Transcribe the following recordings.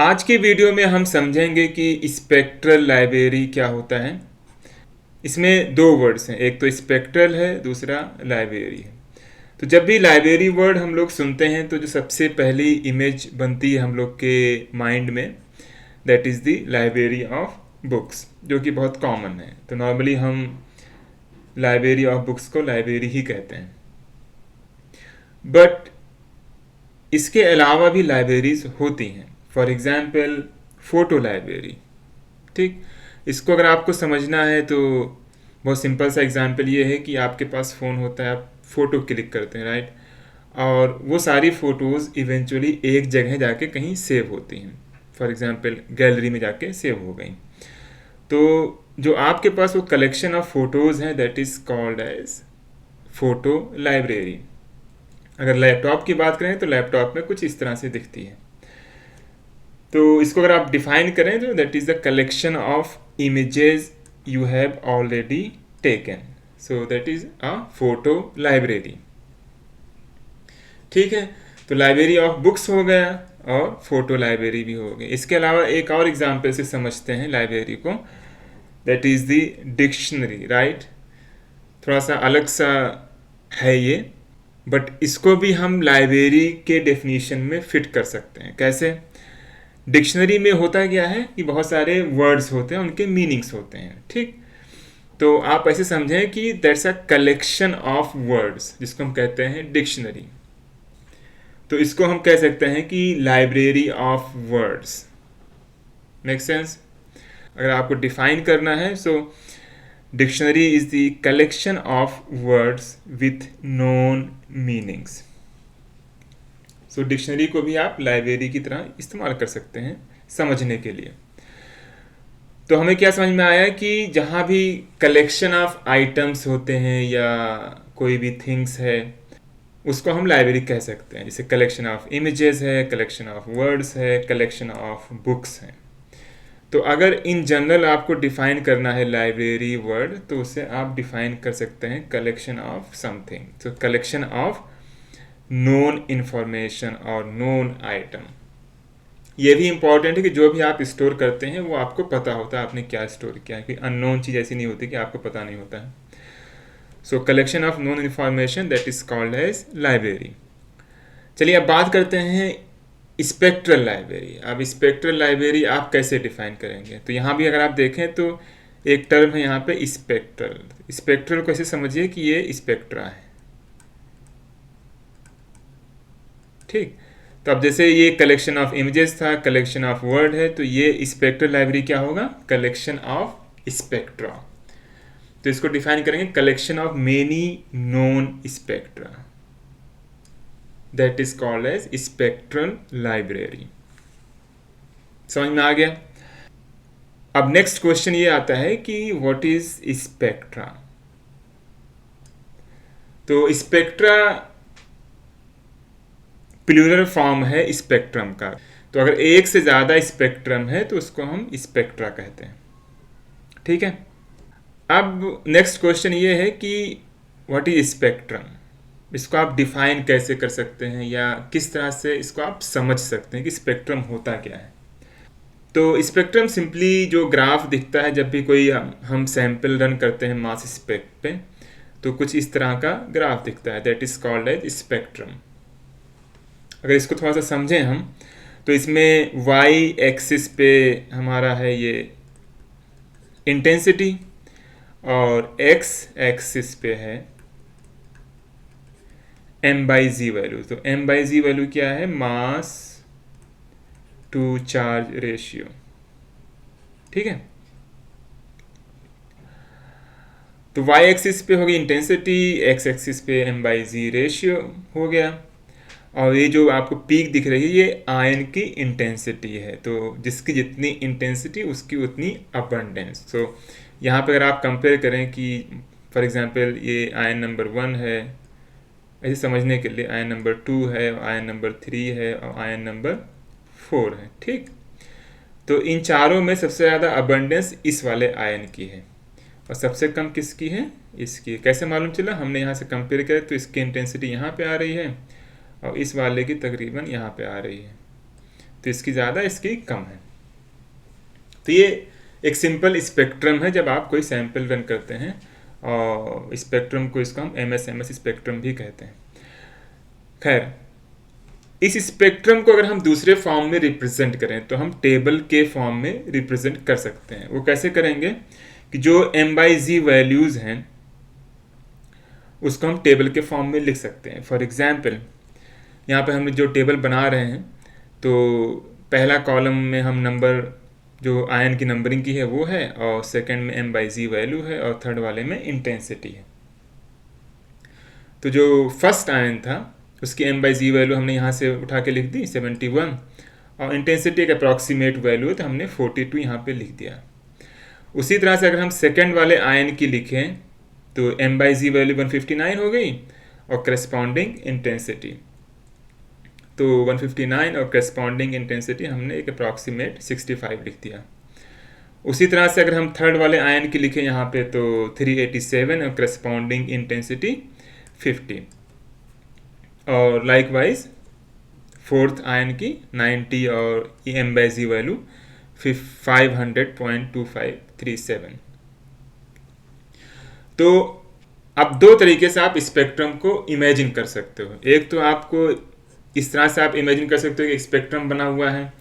आज के वीडियो में हम समझेंगे कि स्पेक्ट्रल लाइब्रेरी क्या होता है। इसमें दो वर्ड्स हैं, एक तो स्पेक्ट्रल है, दूसरा लाइब्रेरी है। तो जब भी लाइब्रेरी वर्ड हम लोग सुनते हैं तो जो सबसे पहली इमेज बनती है हम लोग के माइंड में, that is the library of books, जो कि बहुत कॉमन है। तो नॉर्मली हम लाइब्रेरी ऑफ बुक्स को लाइब्रेरी ही कहते हैं। बट इसके अलावा भी लाइब्रेरीज होती हैं। For example photo library. ठीक, इसको अगर आपको समझना है तो बहुत सिंपल सा एग्जाम्पल ये है कि आपके पास फ़ोन होता है, आप फ़ोटो क्लिक करते हैं, राइट, और वो सारी फ़ोटोज़ इवेंचुअली एक जगह जाके कहीं सेव होती हैं। फॉर एग्जाम्पल गैलरी में जाके सेव हो गई। तो जो आपके पास वो कलेक्शन ऑफ फ़ोटोज़ हैं, that is called as photo library. अगर लैपटॉप की बात करें तो लैपटॉप में कुछ इस तरह से दिखती है। तो इसको अगर आप डिफाइन करें तो that is the collection of images you have already taken, so that is a photo library. ठीक है, तो लाइब्रेरी ऑफ बुक्स हो गया और फोटो लाइब्रेरी भी हो गई। इसके अलावा एक और एग्जाम्पल से समझते हैं लाइब्रेरी को, that is the dictionary, right. थोड़ा सा अलग सा है ये, बट इसको भी हम लाइब्रेरी के डेफिनेशन में फिट कर सकते हैं। कैसे? डिक्शनरी में होता क्या है कि बहुत सारे वर्ड्स होते हैं, उनके मीनिंग्स होते हैं। ठीक, तो आप ऐसे समझें कि that's a collection of words, जिसको हम कहते हैं डिक्शनरी। तो इसको हम कह सकते हैं कि library of words. Make sense? अगर आपको डिफाइन करना है, so dictionary is the collection of words with known meanings. So dictionary को भी आप लाइब्रेरी की तरह इस्तेमाल कर सकते हैं समझने के लिए। तो हमें क्या समझ में आया कि जहाँ भी कलेक्शन ऑफ आइटम्स होते हैं या कोई भी थिंग्स है, उसको हम लाइब्रेरी कह सकते हैं। जैसे कलेक्शन ऑफ इमेजेस है, कलेक्शन ऑफ वर्ड्स है, कलेक्शन ऑफ बुक्स हैं। तो अगर इन जनरल आपको डिफाइन करना है लाइब्रेरी वर्ड, तो उसे आप डिफाइन कर सकते हैं कलेक्शन ऑफ समथिंग। तो कलेक्शन ऑफ नोन इंफॉर्मेशन और नोन आइटम। ये भी इंपॉर्टेंट है कि जो भी आप स्टोर करते हैं वो आपको पता होता है आपने क्या स्टोर किया है। कोई अननोन चीज़ ऐसी नहीं होती कि आपको पता नहीं होता है। So collection of known information, that is called as library. चलिए अब बात करते हैं स्पेक्ट्रल लाइब्रेरी। अब स्पेक्ट्रल लाइब्रेरी आप कैसे डिफाइन करेंगे? तो यहाँ भी अगर आप देखें तो एक टर्म है यहाँ पे स्पेक्ट्रल। स्पेक्ट्रल को ऐसे समझिए कि ये स्पेक्ट्रा है। ठीक, तो अब जैसे ये कलेक्शन ऑफ इमेजेस था, कलेक्शन ऑफ वर्ड है, तो ये स्पेक्ट्रल लाइब्रेरी क्या होगा? Collection of spectra. तो इसको डिफाइन करेंगे collection of many known spectra, that is called as spectral library. समझ में आ गया? अब नेक्स्ट क्वेश्चन ये आता है कि व्हाट इज स्पेक्ट्रा। तो स्पेक्ट्रा प्लूरल फॉर्म है स्पेक्ट्रम का। तो अगर एक से ज़्यादा स्पेक्ट्रम है तो उसको हम स्पेक्ट्रा कहते हैं। ठीक है, अब नेक्स्ट क्वेश्चन ये है कि व्हाट इज स्पेक्ट्रम। इसको आप डिफाइन कैसे कर सकते हैं या किस तरह से इसको आप समझ सकते हैं कि स्पेक्ट्रम होता क्या है। तो स्पेक्ट्रम सिंपली जो ग्राफ दिखता है जब भी कोई हम सैंपल रन करते हैं मास स्पेक पे, तो कुछ इस तरह का ग्राफ दिखता है, that is called as spectrum. अगर इसको थोड़ा सा समझें हम, तो इसमें वाई एक्सिस पे हमारा है ये इंटेंसिटी और एक्स एक्सिस पे है m बाई जी वैल्यू। तो m बाई जी वैल्यू क्या है? मास टू चार्ज रेशियो। ठीक है, तो y एक्सिस पे होगी इंटेंसिटी, x एक्सिस पे m बाई जी रेशियो हो गया, और ये जो आपको पीक दिख रही है ये आयन की इंटेंसिटी है। तो जिसकी जितनी इंटेंसिटी उसकी उतनी अबंडेंस। तो यहाँ पे अगर आप कंपेयर करें कि फॉर एग्जांपल ये आयन नंबर 1 है, ऐसे समझने के लिए आयन नंबर 2 है, आयन नंबर 3 है और आयन नंबर 4 है। ठीक, तो इन चारों में सबसे ज़्यादा अबंडेंस इस वाले आयन की है और सबसे कम किसकी है? इसकी। कैसे मालूम चला? हमने यहाँ से कंपेयर किया तो इसकी इंटेंसिटी यहाँ पे आ रही है और इस वाले की तकरीबन यहाँ पे आ रही है। तो इसकी ज़्यादा, इसकी कम है। तो ये एक सिंपल स्पेक्ट्रम है जब आप कोई सैंपल रन करते हैं, और स्पेक्ट्रम को इसको हम MS स्पेक्ट्रम भी कहते हैं। खैर, इस स्पेक्ट्रम को अगर हम दूसरे फॉर्म में रिप्रेजेंट करें तो हम टेबल के फॉर्म में रिप्रेजेंट कर सकते हैं। वो कैसे करेंगे कि जो M/G वैल्यूज़ हैं उसको हम टेबल के फॉर्म में लिख सकते हैं। फॉर एग्जांपल, यहाँ पे हम जो टेबल बना रहे हैं तो पहला कॉलम में हम नंबर, जो आयन की नंबरिंग की है वो है, और सेकंड में M/G वैल्यू है, और थर्ड वाले में इंटेंसिटी है। तो जो फर्स्ट आयन था उसकी M/G वैल्यू हमने यहाँ से उठा के लिख दी 71, और इंटेंसिटी एक अप्रॉक्सीमेट वैल्यू है तो हमने 42 यहाँ पे लिख दिया। उसी तरह से अगर हम सेकंड वाले आयन की लिखें तो M/G वैल्यू 159 हो गई, और करस्पॉन्डिंग इंटेंसिटी तो 159, और करस्पॉन्डिंग इंटेंसिटी हमने एक अप्रॉक्सीमेट 65 लिख दिया। उसी तरह से अगर हम थर्ड वाले आयन की लिखें यहाँ पे तो 387, और करस्पॉन्डिंग इंटेंसिटी 50, और लाइकवाइज फोर्थ आयन की 90 और M/G वैल्यू 500.2537। तो अब दो तरीके से आप स्पेक्ट्रम को इमेजिन कर सकते हो। एक तो आपको इस तरह से आप इमेजिन कर सकते हो कि स्पेक्ट्रम बना हुआ है।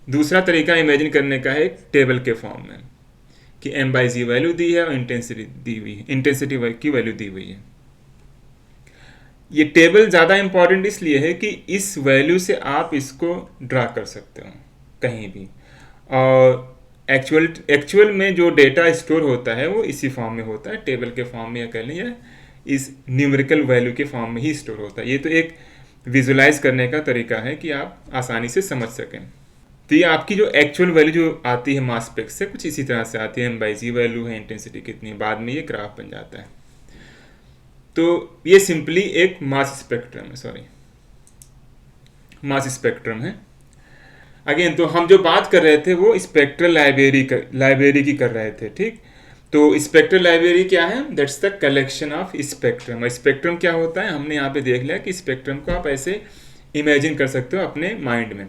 दूसरा तरीका इमेजिन करने का है टेबल के फॉर्म में कि M/G वैल्यू दी है और इंटेंसिटी दी हुई है, इंटेंसिटी की वैल्यू दी हुई है। ये टेबल ज़्यादा इंपॉर्टेंट इसलिए है कि इस वैल्यू से आप इसको ड्रा कर सकते हो कहीं भी, और एक्चुअल में जो डेटा स्टोर होता है वो इसी फॉर्म में होता है, टेबल के फॉर्म में या कह लें, या इस न्यूमेरिकल वैल्यू के फॉर्म में ही स्टोर होता है। ये तो एक विजुलाइज करने का तरीका है कि आप आसानी से समझ सकें। तो ये आपकी जो एक्चुअल वैल्यू जो आती है मास स्पेक्ट से कुछ इसी तरह से आती है। M/G वैल्यू है, इंटेंसिटी कितनी, बाद में ये ग्राफ बन जाता है। तो ये सिंपली एक मास स्पेक्ट्रम है, मास स्पेक्ट्रम है। अगेन, तो हम जो बात कर रहे थे वो स्पेक्ट्रल लाइब्रेरी की कर रहे थे, ठीक। तो स्पेक्ट्रल लाइब्रेरी क्या है? That's the collection of spectrum. और स्पेक्ट्रम क्या होता है हमने यहाँ पे देख लिया कि स्पेक्ट्रम को आप ऐसे इमेजिन कर सकते हो अपने माइंड में।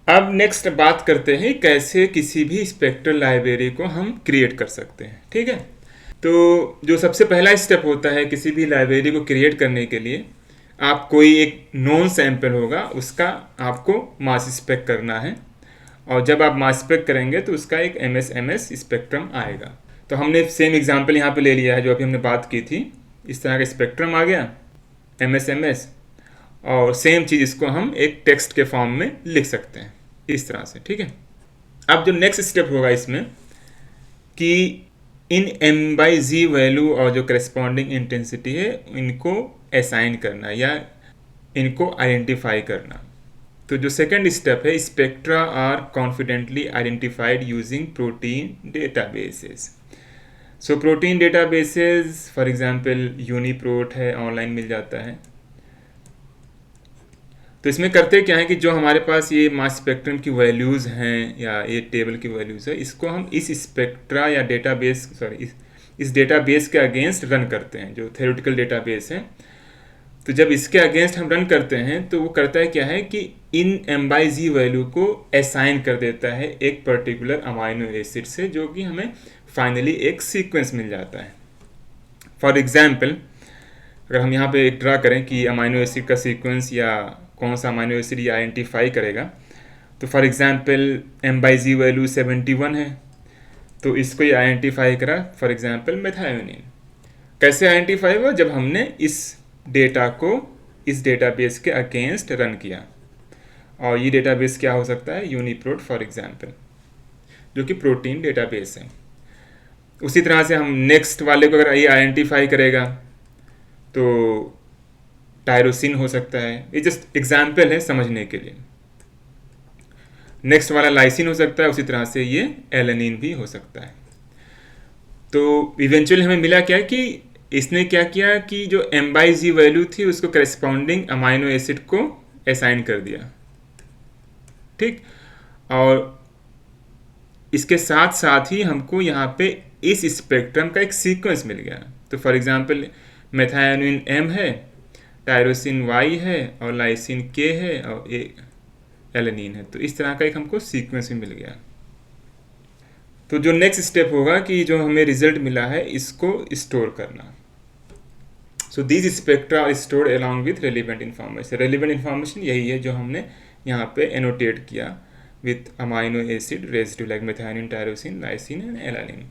अब नेक्स्ट बात करते हैं कैसे किसी भी स्पेक्ट्रल लाइब्रेरी को हम क्रिएट कर सकते हैं, ठीक है। तो जो सबसे पहला स्टेप होता है किसी भी लाइब्रेरी को क्रिएट करने के लिए, आप कोई एक नॉन सैंपल होगा उसका आपको मास स्पेक करना है, और जब आप मास स्पेक करेंगे तो उसका एक MS स्पेक्ट्रम आएगा। तो हमने सेम एग्जांपल यहाँ पे ले लिया है जो अभी हमने बात की थी। इस तरह का स्पेक्ट्रम आ गया MS, और सेम चीज़ इसको हम एक टेक्स्ट के फॉर्म में लिख सकते हैं इस तरह से, ठीक है। अब जो नेक्स्ट स्टेप होगा इसमें कि इन M/G वैल्यू और जो करस्पॉन्डिंग इंटेंसिटी है इनको असाइन करना या इनको आइडेंटिफाई करना। तो जो सेकंड स्टेप है, spectra are confidently identified using protein databases. So protein databases for example UniProt है, ऑनलाइन मिल जाता है। तो इसमें करते क्या है कि जो हमारे पास ये मास स्पेक्ट्रम की वैल्यूज़ हैं या ये टेबल की वैल्यूज़ है, इसको हम इस स्पेक्ट्रा या डेटाबेस इस डेटाबेस के अगेंस्ट रन करते हैं, जो थ्योरेटिकल डेटाबेस है। तो जब इसके अगेंस्ट हम रन करते हैं तो वो करता है क्या है कि इन M/G वैल्यू को असाइन कर देता है एक पर्टिकुलर अमाइनो एसिड से, जो कि हमें फाइनली एक सीक्वेंस मिल जाता है। फॉर एग्जाम्पल, अगर हम यहाँ पे ड्रा करें कि अमाइनो एसिड का सीक्वेंस या कौन सा अमाइनो एसिड ये आइडेंटिफाई करेगा, तो फॉर एग्जांपल M/G वैल्यू 71 है, तो इसको ये आइडेंटिफाई करा फॉर एग्जांपल मेथायोनिन। कैसे आइडेंटिफाई हुआ? जब हमने इस डेटा को इस डेटाबेस के अगेंस्ट रन किया, और ये डेटाबेस क्या हो सकता है? यूनिप्रोट फॉर एग्जांपल, जो कि प्रोटीन डेटाबेस है। उसी तरह से हम नेक्स्ट वाले को अगर ये आइडेंटिफाई करेगा तो टायरोसिन हो सकता है। ये जस्ट एग्जाम्पल है समझने के लिए। नेक्स्ट वाला लाइसिन हो सकता है, उसी तरह से ये एलेनिन भी हो सकता है। तो इवेंचुअली हमें मिला क्या कि इसने क्या किया कि जो M/G वैल्यू थी उसको करस्पॉन्डिंग अमाइनो एसिड को असाइन कर दिया, ठीक। और इसके साथ साथ ही हमको यहाँ पे इस स्पेक्ट्रम का एक सीक्वेंस मिल गया। तो फॉर एग्जांपल मेथायोनिन M है, टायरोसिन Y है, और लाइसिन K है, और एलेनिन है। तो इस तरह का एक हमको सीक्वेंस भी मिल गया। तो जो नेक्स्ट स्टेप होगा कि जो हमें रिजल्ट मिला है इसको स्टोर करना। So these spectra are stored along with relevant information. Relevant information यही है जो हमने यहाँ पे एनोटेट किया with amino acid residue like methionine, tyrosine, lysine and alanine.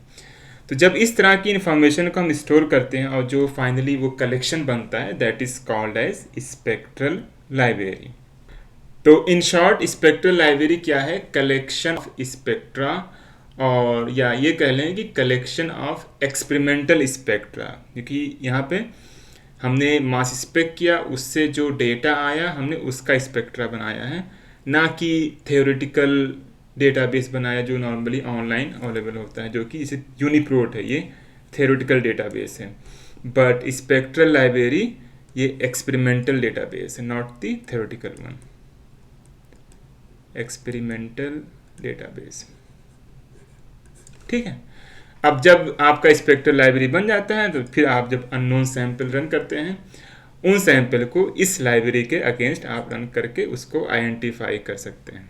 तो जब इस तरह की इन्फॉर्मेशन को हम स्टोर करते हैं और जो फाइनली वो कलेक्शन बनता है that is called as spectral library. तो इन शॉर्ट स्पेक्ट्रल लाइब्रेरी क्या है? कलेक्शन ऑफ स्पेक्ट्रा, और या ये कह लें कि कलेक्शन ऑफ एक्सपेरिमेंटल स्पेक्ट्रा, क्योंकि यहाँ पे हमने मास स्पेक किया, उससे जो डेटा आया हमने उसका स्पेक्ट्रा बनाया है, ना कि थ्योरेटिकल डेटाबेस बनाया जो नॉर्मली ऑनलाइन अवेलेबल होता है, जो कि इसे यूनिप्रोट है, ये थ्योरेटिकल डेटाबेस है। बट स्पेक्ट्रल लाइब्रेरी ये एक्सपेरिमेंटल डेटाबेस है, not the theoretical one, experimental database. ठीक है। अब जब आपका स्पेक्ट्रल लाइब्रेरी बन जाता है तो फिर आप जब अननोन सैंपल रन करते हैं, उन सैंपल को इस लाइब्रेरी के अगेंस्ट आप रन करके उसको आइडेंटिफाई कर सकते हैं।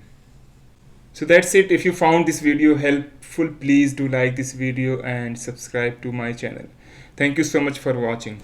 So that's it. If you found this video helpful, please do like this video and subscribe to my channel. Thank you so much for watching.